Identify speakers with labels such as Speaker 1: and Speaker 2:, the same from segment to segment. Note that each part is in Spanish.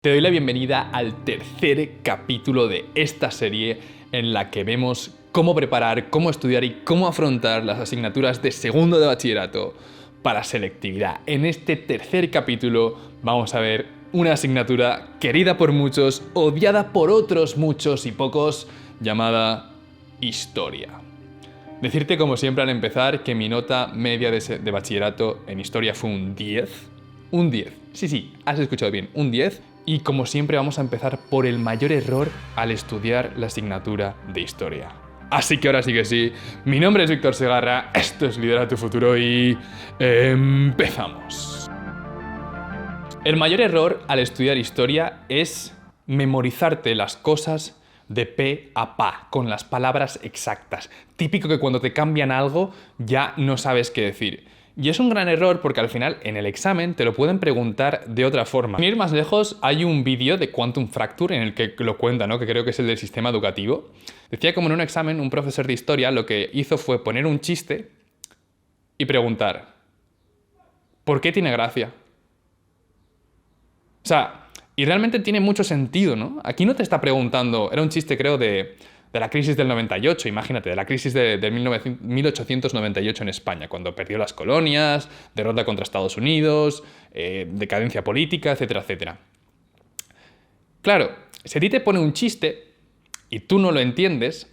Speaker 1: Te doy la bienvenida al tercer capítulo de esta serie en la que vemos cómo preparar, cómo estudiar y cómo afrontar las asignaturas de segundo de bachillerato para selectividad. En este tercer capítulo vamos a ver una asignatura querida por muchos, odiada por otros muchos y pocos, llamada Historia. Decirte como siempre al empezar que mi nota media de bachillerato en Historia fue un 10. Un 10. Sí, has escuchado bien, un 10. Y como siempre vamos a empezar por el mayor error al estudiar la asignatura de Historia. Así que ahora sí que sí, mi nombre es Víctor Segarra, esto es Lidera tu Futuro y empezamos. El mayor error al estudiar Historia es memorizarte las cosas de pe a pa, con las palabras exactas. Típico que cuando te cambian algo ya no sabes qué decir. Y es un gran error porque al final en el examen te lo pueden preguntar de otra forma. Sin ir más lejos, hay un vídeo de Quantum Fracture en el que lo cuenta, ¿no? Que creo que es el del sistema educativo. Decía como en un examen un profesor de historia lo que hizo fue poner un chiste y preguntar ¿por qué tiene gracia? O sea, y realmente tiene mucho sentido, ¿no? Aquí no te está preguntando, era un chiste creo de la crisis del 98, imagínate, de la crisis de 1898 en España, cuando perdió las colonias, derrota contra Estados Unidos, decadencia política, etcétera, etcétera. Claro, si a ti te pone un chiste y tú no lo entiendes,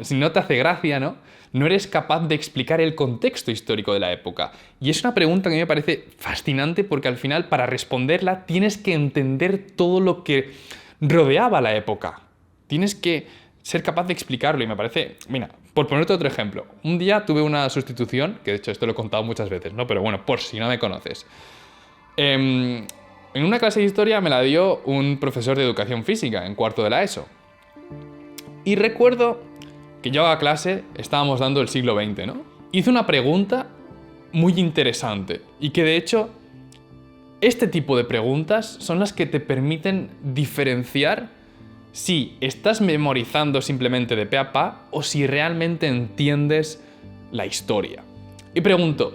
Speaker 1: si no te hace gracia, ¿no? No eres capaz de explicar el contexto histórico de la época. Y es una pregunta que a mí me parece fascinante porque al final, para responderla, tienes que entender todo lo que rodeaba la época. Tienes que ser capaz de explicarlo y me parece... Mira, por ponerte otro ejemplo. Un día tuve una sustitución, que de hecho esto lo he contado muchas veces, ¿no? Pero bueno, por si no me conoces. En una clase de historia me la dio un profesor de educación física en cuarto de la ESO. Y recuerdo que yo a clase estábamos dando el siglo XX, ¿no? Hice una pregunta muy interesante y que de hecho este tipo de preguntas son las que te permiten diferenciar si estás memorizando simplemente de pe a pa o si realmente entiendes la historia. Y pregunto,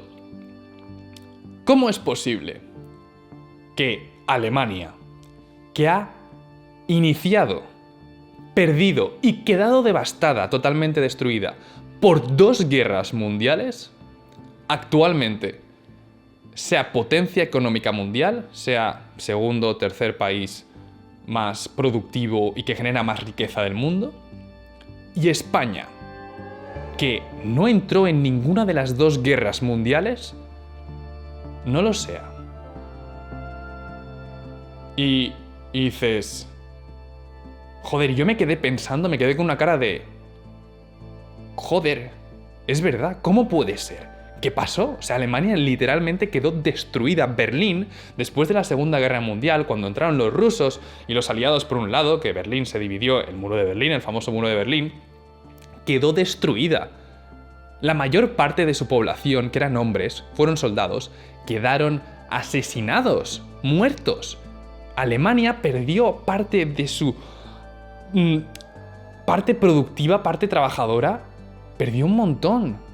Speaker 1: ¿cómo es posible que Alemania, que ha iniciado, perdido y quedado devastada, totalmente destruida, por 2 guerras mundiales, actualmente sea potencia económica mundial, sea segundo o tercer país más productivo y que genera más riqueza del mundo, y España, que no entró en ninguna de las 2 guerras mundiales, no lo sea? Y dices, joder, yo me quedé pensando, me quedé con una cara de, joder, es verdad, ¿cómo puede ser? ¿Qué pasó? O sea, Alemania literalmente quedó destruida. Berlín, después de la Segunda Guerra Mundial, cuando entraron los rusos y los aliados por un lado, que Berlín se dividió, el muro de Berlín, el famoso muro de Berlín, quedó destruida. La mayor parte de su población, que eran hombres, fueron soldados, quedaron asesinados, muertos. Alemania perdió parte de su parte productiva, parte trabajadora, perdió un montón.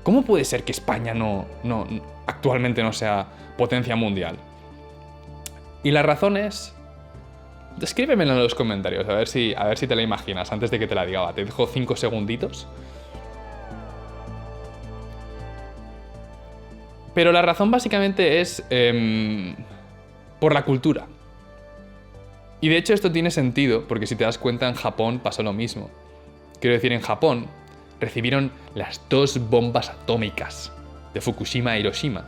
Speaker 1: ¿Cómo puede ser que España actualmente no sea potencia mundial? Y la razón es... Escríbemelo en los comentarios, a ver si te la imaginas antes de que te la diga. Te dejo 5 segunditos. Pero la razón básicamente es por la cultura. Y de hecho esto tiene sentido, porque si te das cuenta en Japón pasó lo mismo. Quiero decir, en Japón recibieron las 2 bombas atómicas de Fukushima e Hiroshima.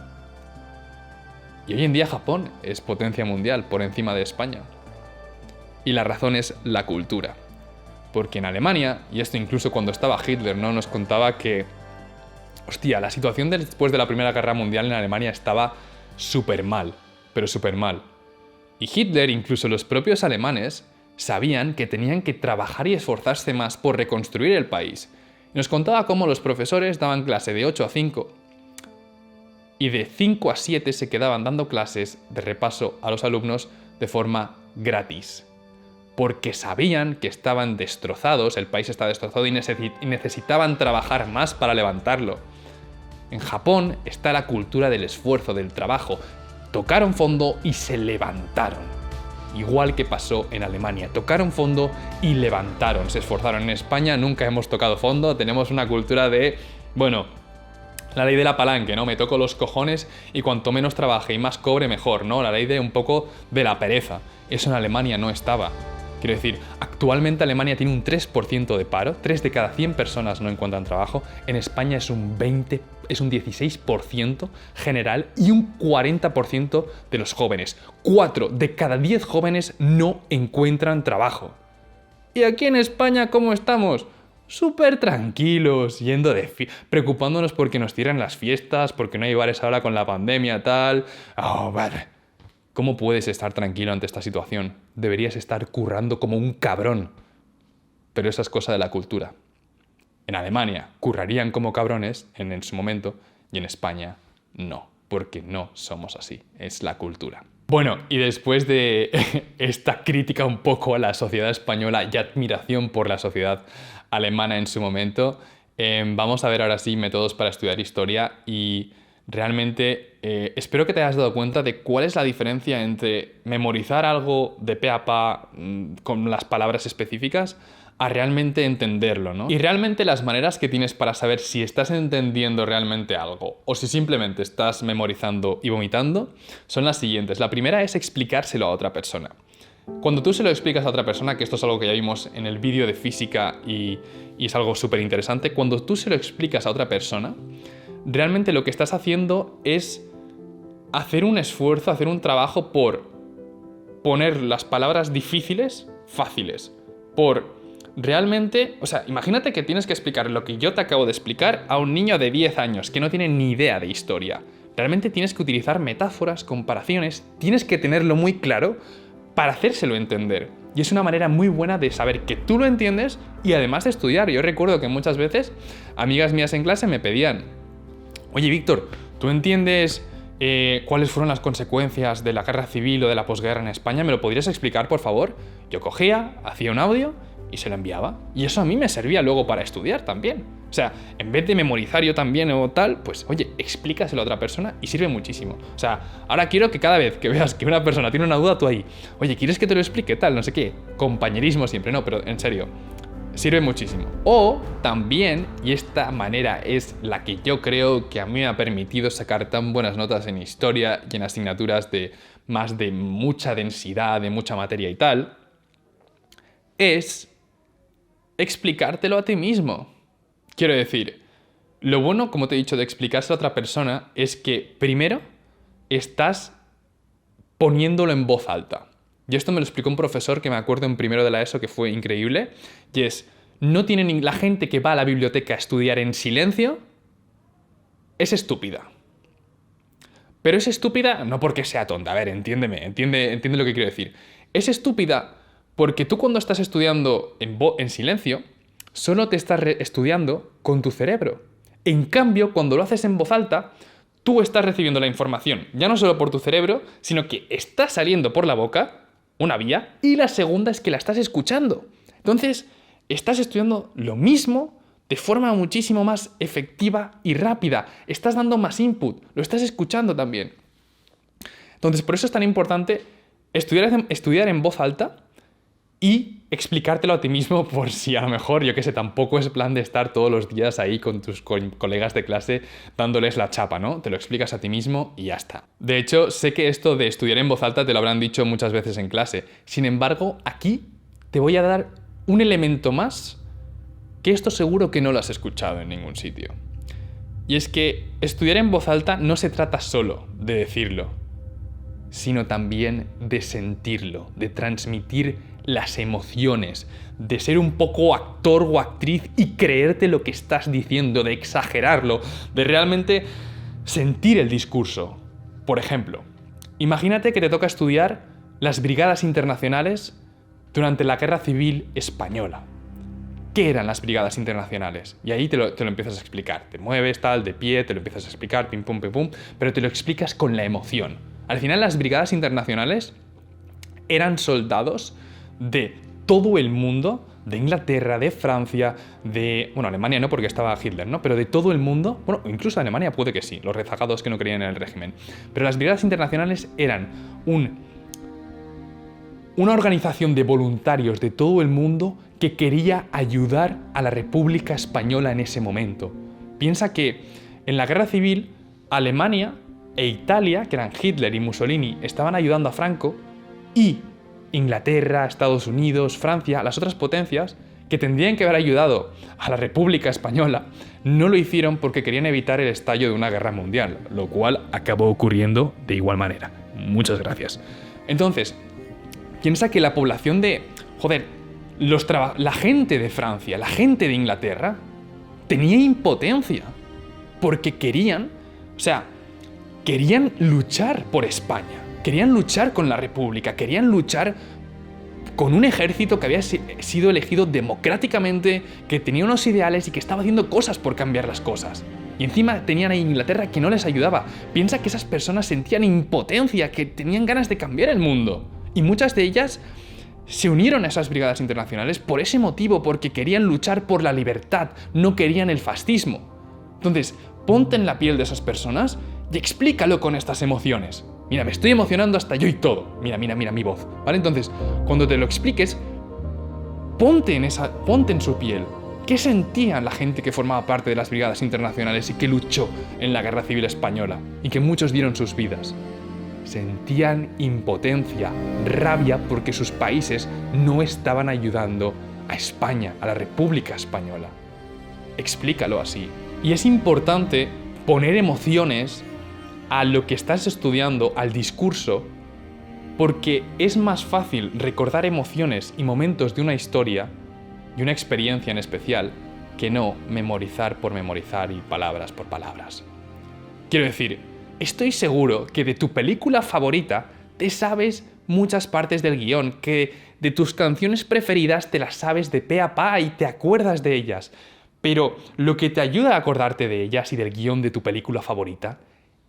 Speaker 1: Y hoy en día Japón es potencia mundial por encima de España. Y la razón es la cultura. Porque en Alemania, y esto incluso cuando estaba Hitler, ¿no? Nos contaba que, hostia, la situación después de la Primera Guerra Mundial en Alemania estaba súper mal, pero súper mal. Y Hitler, incluso los propios alemanes, sabían que tenían que trabajar y esforzarse más por reconstruir el país. Nos contaba cómo los profesores daban clase de 8 a 5 y de 5 a 7 se quedaban dando clases de repaso a los alumnos de forma gratis. Porque sabían que estaban destrozados, el país está destrozado y necesitaban trabajar más para levantarlo. En Japón está la cultura del esfuerzo, del trabajo. Tocaron fondo y se levantaron. igual que pasó en Alemania. Tocaron fondo y levantaron, se esforzaron. En España nunca hemos tocado fondo, tenemos una cultura de, bueno, la ley de la palanca, ¿no? Me toco los cojones y cuanto menos trabaje y más cobre, mejor, ¿no? La ley de un poco de la pereza. Eso en Alemania no estaba. Quiero decir, actualmente Alemania tiene un 3% de paro, 3 de cada 100 personas no encuentran trabajo, en España es un 16% general y un 40% de los jóvenes. 4 de cada 10 jóvenes no encuentran trabajo. ¿Y aquí en España cómo estamos? Súper tranquilos, preocupándonos porque nos tiran las fiestas, porque no hay bares ahora con la pandemia, tal. Oh, vale. ¿Cómo puedes estar tranquilo ante esta situación? Deberías estar currando como un cabrón. Pero esa es cosa de la cultura. En Alemania currarían como cabrones en su momento y en España no, porque no somos así. Es la cultura. Bueno, y después de esta crítica un poco a la sociedad española y admiración por la sociedad alemana en su momento, vamos a ver ahora sí métodos para estudiar historia y realmente espero que te hayas dado cuenta de cuál es la diferencia entre memorizar algo de pe a pa con las palabras específicas a realmente entenderlo, ¿no? Y realmente las maneras que tienes para saber si estás entendiendo realmente algo o si simplemente estás memorizando y vomitando son las siguientes. La primera es explicárselo a otra persona. Cuando tú se lo explicas a otra persona, que esto es algo que ya vimos en el vídeo de física y es algo súper interesante, cuando tú se lo explicas a otra persona, realmente lo que estás haciendo es hacer un esfuerzo, hacer un trabajo por poner las palabras difíciles fáciles, por realmente, o sea, imagínate que tienes que explicar lo que yo te acabo de explicar a un niño de 10 años que no tiene ni idea de historia. Realmente tienes que utilizar metáforas, comparaciones, tienes que tenerlo muy claro para hacérselo entender. Y es una manera muy buena de saber que tú lo entiendes y además de estudiar. Yo recuerdo que muchas veces amigas mías en clase me pedían: oye, Víctor, ¿tú entiendes cuáles fueron las consecuencias de la guerra civil o de la posguerra en España? ¿Me lo podrías explicar, por favor? Yo cogía, hacía un audio y se lo enviaba. Y eso a mí me servía luego para estudiar también. O sea, en vez de memorizar yo también o tal, pues oye, explícaselo a otra persona y sirve muchísimo. O sea, ahora quiero que cada vez que veas que una persona tiene una duda, tú ahí, oye, ¿quieres que te lo explique? Tal, no sé qué. Compañerismo siempre, no, pero en serio, sirve muchísimo. O también, y esta manera es la que yo creo que a mí me ha permitido sacar tan buenas notas en historia y en asignaturas de más de mucha densidad, de mucha materia y tal, es explicártelo a ti mismo. Quiero decir, lo bueno, como te he dicho, de explicárselo a otra persona es que primero estás poniéndolo en voz alta. Y esto me lo explicó un profesor que me acuerdo en primero de la ESO que fue increíble, y es, la gente que va a la biblioteca a estudiar en silencio es estúpida. Pero es estúpida no porque sea tonta, a ver, entiende lo que quiero decir. Es estúpida porque tú cuando estás estudiando en silencio, solo te estás estudiando con tu cerebro. En cambio, cuando lo haces en voz alta, tú estás recibiendo la información, ya no solo por tu cerebro, sino que está saliendo por la boca, una vía, y la segunda es que la estás escuchando. Entonces, estás estudiando lo mismo de forma muchísimo más efectiva y rápida. Estás dando más input, lo estás escuchando también. Entonces, por eso es tan importante estudiar en voz alta y explicártelo a ti mismo, por si a lo mejor, yo qué sé, tampoco es plan de estar todos los días ahí con tus colegas de clase dándoles la chapa, ¿no? Te lo explicas a ti mismo y ya está. De hecho, sé que esto de estudiar en voz alta te lo habrán dicho muchas veces en clase. Sin embargo, aquí te voy a dar un elemento más que esto seguro que no lo has escuchado en ningún sitio. Y es que estudiar en voz alta no se trata solo de decirlo, sino también de sentirlo, de transmitir las emociones, de ser un poco actor o actriz y creerte lo que estás diciendo, de exagerarlo, de realmente sentir el discurso. Por ejemplo, imagínate que te toca estudiar las brigadas internacionales durante la Guerra Civil Española. ¿Qué eran las brigadas internacionales? Y ahí te lo empiezas a explicar. Te mueves, tal, de pie, te lo empiezas a explicar, pim, pum, pim, pum, pero te lo explicas con la emoción. Al final, las brigadas internacionales eran soldados de todo el mundo, de Inglaterra, de Francia, bueno, Alemania no porque estaba Hitler, ¿no? Pero de todo el mundo, bueno, incluso Alemania puede que sí, los rezagados que no creían en el régimen. Pero las brigadas internacionales eran un una organización de voluntarios de todo el mundo que quería ayudar a la República Española en ese momento. Piensa que en la Guerra Civil, Alemania e Italia, que eran Hitler y Mussolini, estaban ayudando a Franco, y Inglaterra, Estados Unidos, Francia, las otras potencias, que tendrían que haber ayudado a la República Española, no lo hicieron porque querían evitar el estallo de una guerra mundial, lo cual acabó ocurriendo de igual manera. Muchas gracias. Entonces, piensa que la población de... la gente de Francia, la gente de Inglaterra, tenía impotencia. Porque querían luchar por España. Querían luchar con la República. Querían luchar con un ejército que había sido elegido democráticamente, que tenía unos ideales y que estaba haciendo cosas por cambiar las cosas. Y encima tenían a Inglaterra que no les ayudaba. Piensa que esas personas sentían impotencia, que tenían ganas de cambiar el mundo. Y muchas de ellas se unieron a esas brigadas internacionales por ese motivo, porque querían luchar por la libertad, no querían el fascismo. Entonces, ponte en la piel de esas personas y explícalo con estas emociones. Mira, me estoy emocionando hasta yo y todo. Mira mi voz, ¿vale? Entonces, cuando te lo expliques, ponte en su piel. ¿Qué sentían la gente que formaba parte de las brigadas internacionales y que luchó en la Guerra Civil Española y que muchos dieron sus vidas? Sentían impotencia, rabia porque sus países no estaban ayudando a España, a la República Española. Explícalo así. Y es importante poner emociones a lo que estás estudiando, al discurso, porque es más fácil recordar emociones y momentos de una historia y una experiencia en especial que no memorizar por memorizar y palabras por palabras. Quiero decir, estoy seguro que de tu película favorita te sabes muchas partes del guión, que de tus canciones preferidas te las sabes de pe a pa y te acuerdas de ellas. Pero lo que te ayuda a acordarte de ellas y del guión de tu película favorita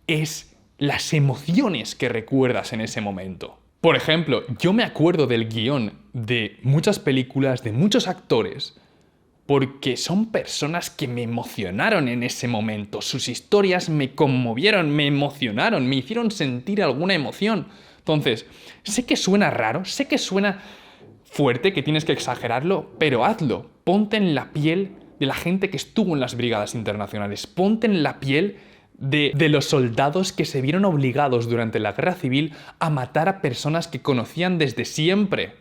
Speaker 1: es las emociones que recuerdas en ese momento. Por ejemplo, yo me acuerdo del guión de muchas películas, de muchos actores, porque son personas que me emocionaron en ese momento. Sus historias me conmovieron, me emocionaron, me hicieron sentir alguna emoción. Entonces, sé que suena raro, sé que suena fuerte, que tienes que exagerarlo, pero hazlo. Ponte en la piel de la gente que estuvo en las brigadas internacionales. Ponte en la piel de los soldados que se vieron obligados durante la Guerra Civil a matar a personas que conocían desde siempre.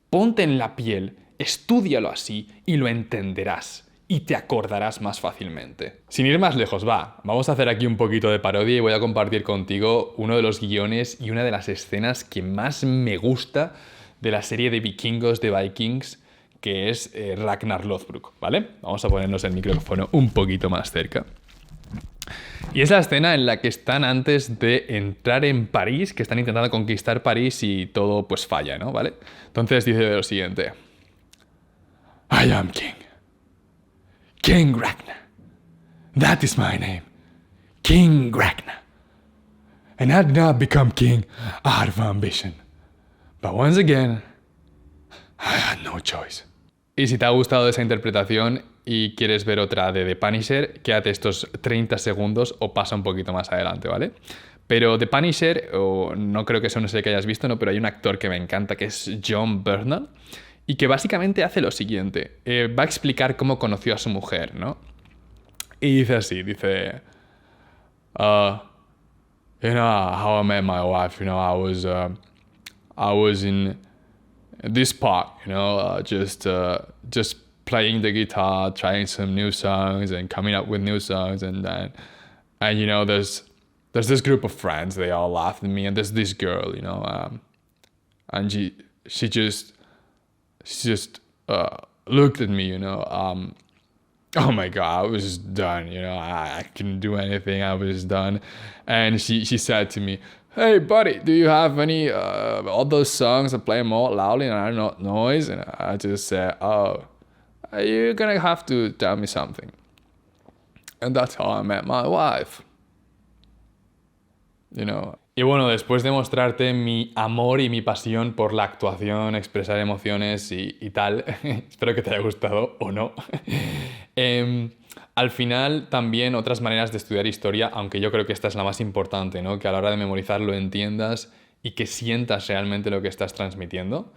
Speaker 1: Ponte en la piel, estúdialo así y lo entenderás y te acordarás más fácilmente. Sin ir más lejos, vamos a hacer aquí un poquito de parodia y voy a compartir contigo uno de los guiones y una de las escenas que más me gusta de la serie de vikingos de Vikings, que es Ragnar Lothbrok, ¿vale? Vamos a ponernos el micrófono un poquito más cerca. Y es la escena en la que están antes de entrar en París, que están intentando conquistar París y todo pues falla, ¿no? ¿Vale? Entonces dice lo siguiente: I am king. King Ragnar. That is my name. King Ragnar. And I did not become king out of ambition. But once again, I had no choice. Y si te ha gustado esa interpretación y quieres ver otra de The Punisher, quédate estos 30 segundos o pasa un poquito más adelante, ¿vale? Pero The Punisher, no creo que sea una serie que hayas visto, ¿no? Pero hay un actor que me encanta, que es Jon Bernthal, y que básicamente hace lo siguiente. Va a explicar cómo conoció a su mujer, ¿no? Y dice así, dice... you know how I met my wife, you know, I was in this park, you know, just playing the guitar, trying some new songs and coming up with new songs, and you know, there's this group of friends, they all laughed at me, and there's this girl, you know, and she just looked at me, you know, oh my God, I was just done, you know, I couldn't do anything, I was done. And she said to me, hey buddy, do you have any, all those songs that play more loudly and are not noise? And I just said, oh, you're gonna have to tell me something. And that's how I met my wife. You know. Y bueno, después de mostrarte mi amor y mi pasión por la actuación, expresar emociones y tal, espero que te haya gustado o no. Al final, también otras maneras de estudiar historia, aunque yo creo que esta es la más importante, ¿no? Que a la hora de memorizar lo entiendas y que sientas realmente lo que estás transmitiendo,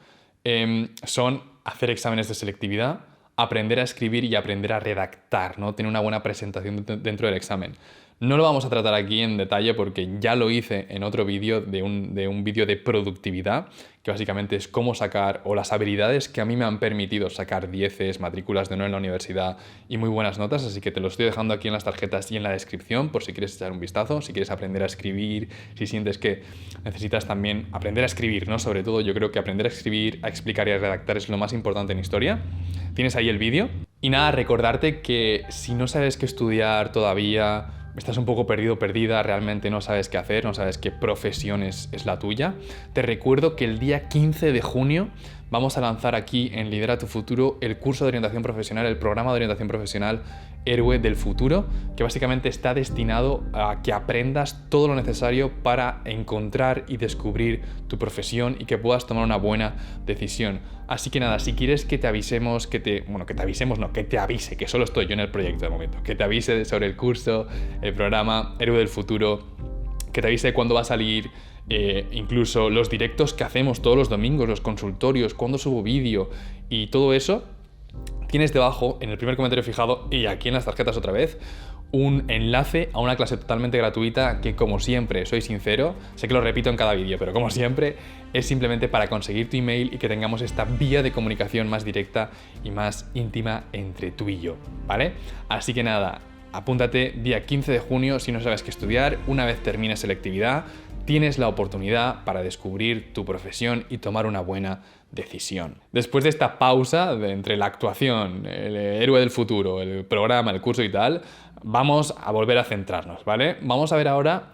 Speaker 1: son hacer exámenes de selectividad, aprender a escribir y aprender a redactar, ¿no? Tener una buena presentación dentro del examen. No lo vamos a tratar aquí en detalle porque ya lo hice en otro vídeo de un vídeo de productividad, que básicamente es cómo sacar, o las habilidades que a mí me han permitido sacar 10, matrículas de honor en la universidad y muy buenas notas, así que te lo estoy dejando aquí en las tarjetas y en la descripción por si quieres echar un vistazo, si quieres aprender a escribir, si sientes que necesitas también aprender a escribir, ¿no? Sobre todo yo creo que aprender a escribir, a explicar y a redactar es lo más importante en historia. Tienes ahí el vídeo. Y nada, recordarte que si no sabes qué estudiar todavía, estás un poco perdido o perdida, realmente no sabes qué hacer, no sabes qué profesión es la tuya, te recuerdo que el día 15 de junio vamos a lanzar aquí en Lidera tu Futuro el curso de orientación profesional, el programa de orientación profesional Héroe del Futuro, que básicamente está destinado a que aprendas todo lo necesario para encontrar y descubrir tu profesión y que puedas tomar una buena decisión. Así que nada, si quieres que te avisemos, que te avise, que solo estoy yo en el proyecto de momento, que te avise sobre el curso, el programa Héroe del Futuro, que te avise cuándo va a salir, incluso los directos que hacemos todos los domingos, los consultorios, cuándo subo vídeo y todo eso. Tienes debajo, en el primer comentario fijado y aquí en las tarjetas otra vez, un enlace a una clase totalmente gratuita que, como siempre, soy sincero, sé que lo repito en cada vídeo, pero como siempre, es simplemente para conseguir tu email y que tengamos esta vía de comunicación más directa y más íntima entre tú y yo, ¿vale? Así que nada, apúntate día 15 de junio si no sabes qué estudiar. Una vez termines selectividad, tienes la oportunidad para descubrir tu profesión y tomar una buena decisión. Después de esta pausa entre la actuación, el héroe del futuro, el programa, el curso y tal, vamos a volver a centrarnos, ¿vale? Vamos a ver ahora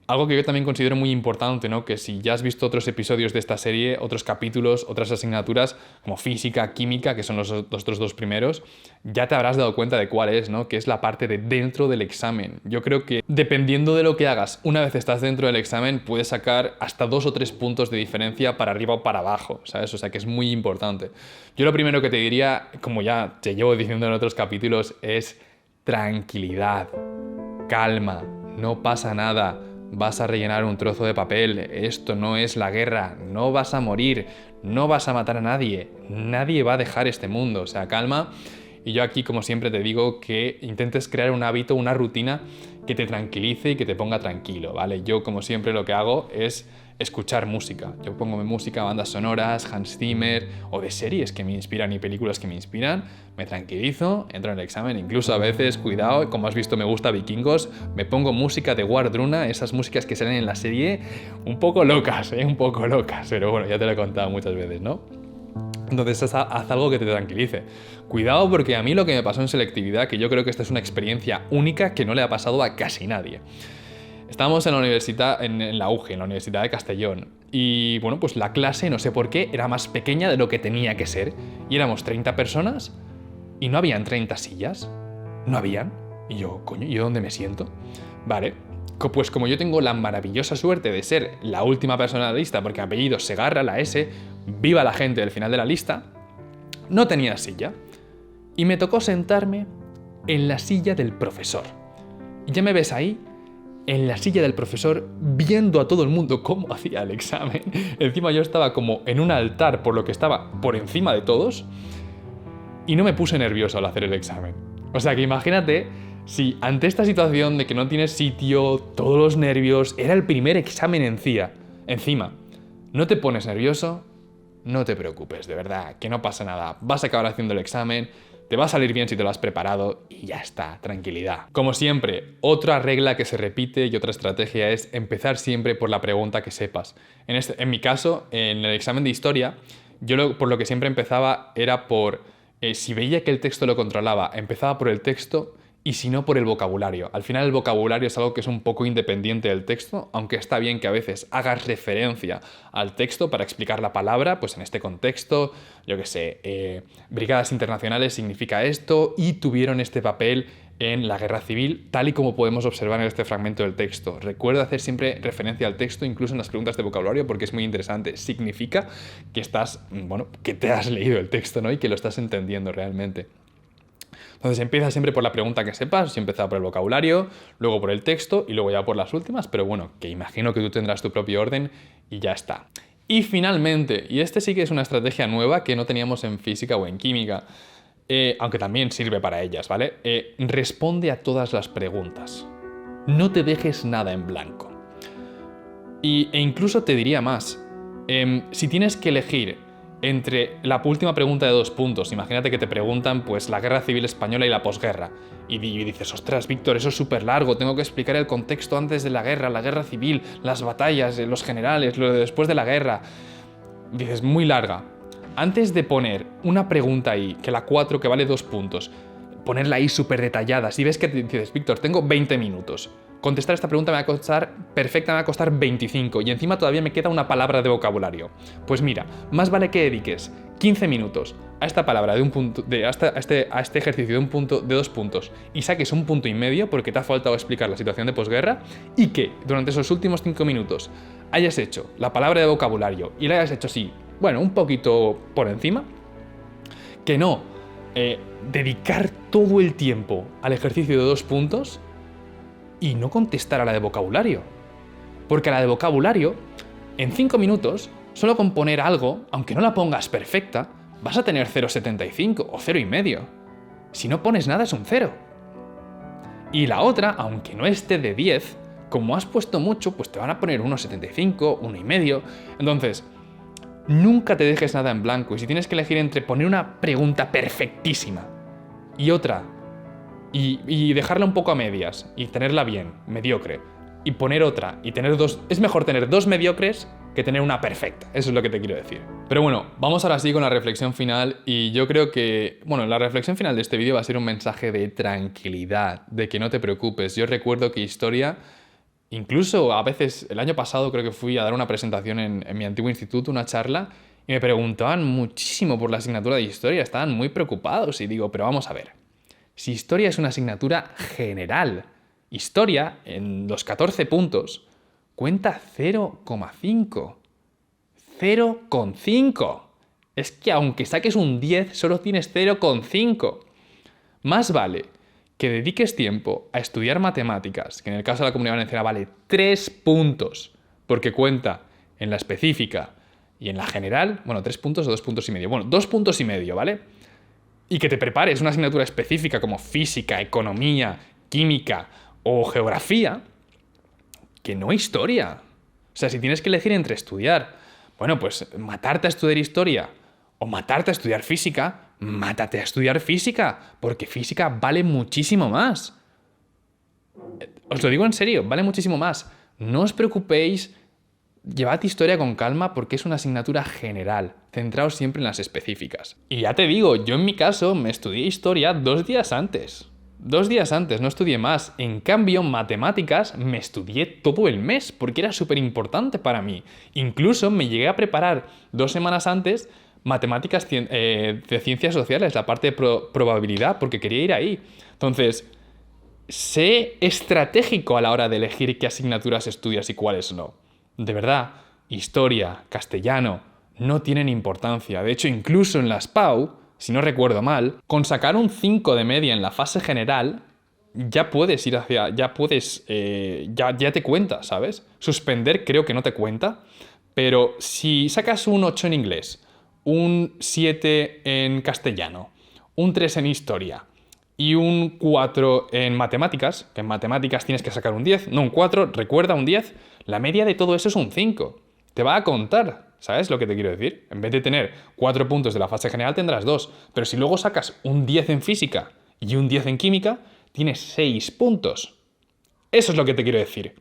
Speaker 1: algo que yo también considero muy importante, ¿no? Que si ya has visto otros episodios de esta serie, otros capítulos, otras asignaturas, como física, química, que son los otros dos primeros, ya te habrás dado cuenta de cuál es, ¿no? Que es la parte de dentro del examen. Yo creo que dependiendo de lo que hagas, una vez estás dentro del examen, puedes sacar hasta 2 o 3 puntos de diferencia para arriba o para abajo, ¿sabes? O sea que es muy importante. Yo lo primero que te diría, como ya te llevo diciendo en otros capítulos, es tranquilidad, calma, no pasa nada. Vas a rellenar un trozo de papel, esto no es la guerra, no vas a morir, no vas a matar a nadie, nadie va a dejar este mundo, o sea, calma. Y yo aquí, como siempre, te digo que intentes crear un hábito, una rutina que te tranquilice y que te ponga tranquilo, ¿vale? Yo, como siempre, lo que hago es escuchar música. Yo pongo mi música, bandas sonoras, Hans Zimmer o de series que me inspiran y películas que me inspiran, me tranquilizo, entro en el examen, incluso a veces, cuidado, como has visto me gusta Vikingos, me pongo música de Wardruna, esas músicas que salen en la serie, un poco locas, pero bueno, ya te lo he contado muchas veces, ¿no? Entonces haz algo que te tranquilice. Cuidado porque a mí lo que me pasó en selectividad, que yo creo que esta es una experiencia única que no le ha pasado a casi nadie. Estábamos en la universidad, en la UGE, en la Universidad de Castellón, y bueno, pues la clase, no sé por qué, era más pequeña de lo que tenía que ser, y éramos 30 personas, y no habían 30 sillas, no habían, y yo, coño, ¿y yo dónde me siento? Vale, pues como yo tengo la maravillosa suerte de ser la última persona de la lista, porque apellido Segarra, la S, viva la gente del final de la lista, no tenía silla, y me tocó sentarme en la silla del profesor, y ya me ves ahí, en la silla del profesor, viendo a todo el mundo cómo hacía el examen. Encima yo estaba como en un altar, por lo que estaba por encima de todos, y no me puse nervioso al hacer el examen. O sea que imagínate si ante esta situación de que no tienes sitio, todos los nervios, era el primer examen encima, no te pones nervioso, no te preocupes, de verdad, que no pasa nada. Vas a acabar haciendo el examen, te va a salir bien si te lo has preparado y ya está, tranquilidad. Como siempre, otra regla que se repite y otra estrategia es empezar siempre por la pregunta que sepas. En mi caso, en el examen de historia, yo por lo que siempre empezaba era por, si veía que el texto lo controlaba, empezaba por el texto y si no por el vocabulario. Al final el vocabulario es algo que es un poco independiente del texto, aunque está bien que a veces hagas referencia al texto para explicar la palabra, pues en este contexto, yo qué sé, brigadas internacionales significa esto y tuvieron este papel en la guerra civil, tal y como podemos observar en este fragmento del texto. Recuerda hacer siempre referencia al texto, incluso en las preguntas de vocabulario, porque es muy interesante. Significa que que te has leído el texto, ¿no? Y que lo estás entendiendo realmente. Entonces empieza siempre por la pregunta que sepas, empieza por el vocabulario, luego por el texto y luego ya por las últimas, pero bueno, que imagino que tú tendrás tu propio orden y ya está. Y finalmente, y este sí que es una estrategia nueva que no teníamos en física o en química, aunque también sirve para ellas, ¿vale? Responde a todas las preguntas. No te dejes nada en blanco. E incluso te diría más, si tienes que elegir entre la última pregunta de 2 puntos, imagínate que te preguntan pues la Guerra Civil Española y la posguerra, y dices, ostras, Víctor, eso es súper largo, tengo que explicar el contexto antes de la Guerra Civil, las batallas, los generales, lo de después de la guerra. Dices, muy larga. Antes de poner una pregunta ahí, que la 4, que vale 2 puntos, ponerla ahí súper detallada, si ves que te dices, Víctor, tengo 20 minutos, contestar esta pregunta me va a costar perfecta, me va a costar 25 y encima todavía me queda una palabra de vocabulario. Pues mira, más vale que dediques 15 minutos a esta palabra de un punto, a este ejercicio de 2 puntos y saques 1,5 puntos porque te ha faltado explicar la situación de posguerra, y que durante esos últimos 5 minutos hayas hecho la palabra de vocabulario y la hayas hecho así, bueno, un poquito por encima, que no dedicar todo el tiempo al ejercicio de 2 puntos y no contestar a la de vocabulario. Porque a la de vocabulario, en 5 minutos, solo con poner algo, aunque no la pongas perfecta, vas a tener 0,75 o 0,5. Si no pones nada es un 0. Y la otra, aunque no esté de 10, como has puesto mucho, pues te van a poner 1,75, 1,5. Entonces, nunca te dejes nada en blanco. Y si tienes que elegir entre poner una pregunta perfectísima y otra, y dejarla un poco a medias, y tenerla bien, mediocre, y poner otra, y tener 2... Es mejor tener 2 mediocres que tener una perfecta. Eso es lo que te quiero decir. Pero bueno, vamos ahora sí con la reflexión final, y yo creo que... Bueno, la reflexión final de este vídeo va a ser un mensaje de tranquilidad, de que no te preocupes. Yo recuerdo que historia... Incluso a veces, el año pasado creo que fui a dar una presentación en mi antiguo instituto, una charla, y me preguntaban muchísimo por la asignatura de historia, estaban muy preocupados, y digo, pero vamos a ver. Si historia es una asignatura general, historia, en los 14 puntos, cuenta 0,5. 0,5. Es que aunque saques un 10, solo tienes 0,5. Más vale que dediques tiempo a estudiar matemáticas, que en el caso de la Comunidad Valenciana vale 3 puntos, porque cuenta en la específica y en la general, bueno, 3 puntos o 2,5 puntos. Bueno, 2,5 puntos, ¿vale? Y que te prepares una asignatura específica como física, economía, química o geografía, que no historia. O sea, si tienes que elegir entre estudiar, bueno, pues matarte a estudiar historia o matarte a estudiar física, mátate a estudiar física, porque física vale muchísimo más. Os lo digo en serio, vale muchísimo más. No os preocupéis, llevad historia con calma porque es una asignatura general. Centraos siempre en las específicas. Y ya te digo, yo en mi caso me estudié historia 2 días antes. 2 días antes, no estudié más. En cambio, matemáticas me estudié todo el mes porque era súper importante para mí. Incluso me llegué a preparar 2 semanas antes matemáticas de ciencias sociales, la parte de probabilidad, porque quería ir ahí. Entonces, sé estratégico a la hora de elegir qué asignaturas estudias y cuáles no. De verdad, historia, castellano, no tienen importancia. De hecho, incluso en las PAU, si no recuerdo mal, con sacar un 5 de media en la fase general, ya puedes ir hacia... Ya te cuenta, ¿sabes? Suspender creo que no te cuenta, pero si sacas un 8 en inglés, un 7 en castellano, un 3 en historia y un 4 en matemáticas, que en matemáticas tienes que sacar un 10, no un 4, recuerda un 10, la media de todo eso es un 5. Te va a contar, ¿sabes lo que te quiero decir? En vez de tener 4 puntos de la fase general tendrás 2, pero si luego sacas un 10 en física y un 10 en química, tienes 6 puntos. Eso es lo que te quiero decir.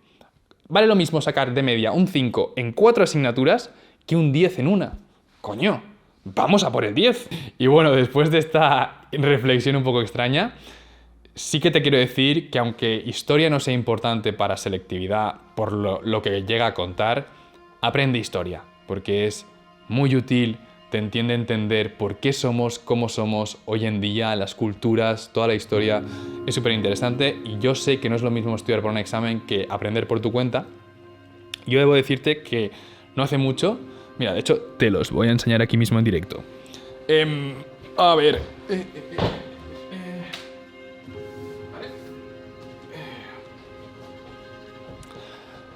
Speaker 1: Vale lo mismo sacar de media un 5 en 4 asignaturas que un 10 en una. Coño, vamos a por el 10. Y bueno, después de esta reflexión un poco extraña, sí que te quiero decir que aunque historia no sea importante para selectividad por lo que llega a contar, aprende historia, porque es muy útil, te entiende entender por qué somos como somos hoy en día, las culturas, toda la historia, es súper interesante y yo sé que no es lo mismo estudiar por un examen que aprender por tu cuenta. Yo debo decirte que no hace mucho, mira, de hecho te los voy a enseñar aquí mismo en directo. A ver...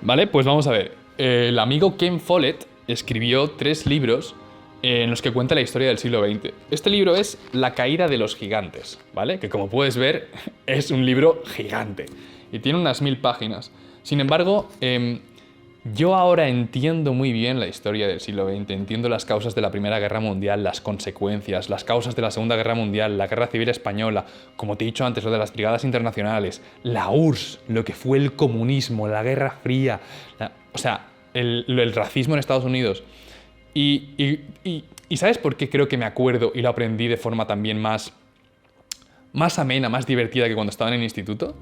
Speaker 1: ¿Vale? Pues vamos a ver. El amigo Ken Follett escribió 3 libros en los que cuenta la historia del siglo XX. Este libro es La caída de los gigantes, ¿vale? Que como puedes ver es un libro gigante y tiene unas 1000 páginas. Sin embargo, yo ahora entiendo muy bien la historia del siglo XX, entiendo las causas de la Primera Guerra Mundial, las consecuencias, las causas de la Segunda Guerra Mundial, la Guerra Civil Española, como te he dicho antes, lo de las brigadas internacionales, la URSS, lo que fue el comunismo, la Guerra Fría, el racismo en Estados Unidos. Y ¿sabes por qué creo que me acuerdo y lo aprendí de forma también más amena, más divertida que cuando estaba en el instituto?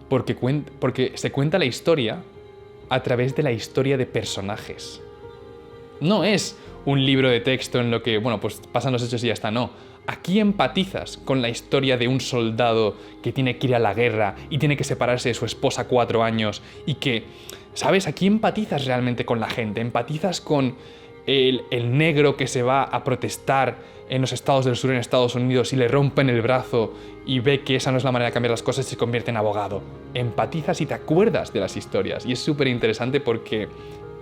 Speaker 1: Porque se cuenta la historia a través de la historia de personajes. No es un libro de texto en lo que, bueno, pues pasan los hechos y ya está, no. Aquí empatizas con la historia de un soldado que tiene que ir a la guerra y tiene que separarse de su esposa 4 años y que, ¿sabes? Aquí empatizas realmente con la gente, empatizas con el negro que se va a protestar en los estados del sur en Estados Unidos y le rompen el brazo y ve que esa no es la manera de cambiar las cosas y se convierte en abogado. Empatizas y te acuerdas de las historias. Y es súper interesante porque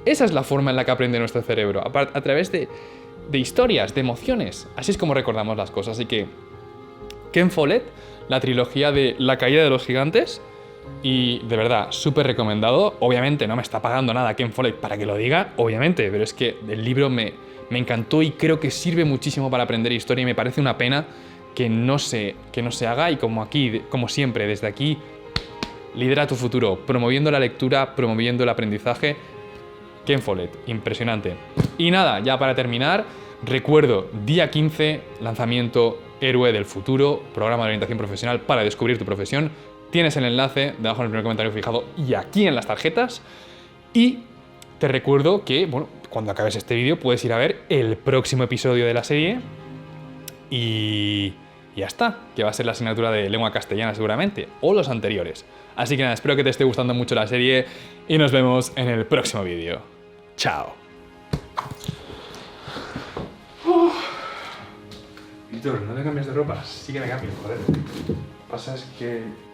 Speaker 1: esa es la forma en la que aprende nuestro cerebro, a través de historias, de emociones. Así es como recordamos las cosas. Así que Ken Follett, la trilogía de La caída de los gigantes, y de verdad, súper recomendado. Obviamente no me está pagando nada Ken Follett para que lo diga, obviamente, pero es que el libro me encantó y creo que sirve muchísimo para aprender historia y me parece una pena que no se haga. Y como siempre, desde aquí, lidera tu futuro, promoviendo la lectura, promoviendo el aprendizaje. Ken Follett, impresionante. Y nada, ya para terminar, recuerdo, día 15, lanzamiento Héroe del Futuro, programa de orientación profesional para descubrir tu profesión. Tienes el enlace debajo en el primer comentario fijado y aquí en las tarjetas. Y te recuerdo que, bueno, cuando acabes este vídeo puedes ir a ver el próximo episodio de la serie y ya está, que va a ser la asignatura de lengua castellana seguramente, o los anteriores. Así que nada, espero que te esté gustando mucho la serie y nos vemos en el próximo vídeo. Chao. Víctor, no te cambies de ropa, sí que me cambio, joder. Lo que pasa es que...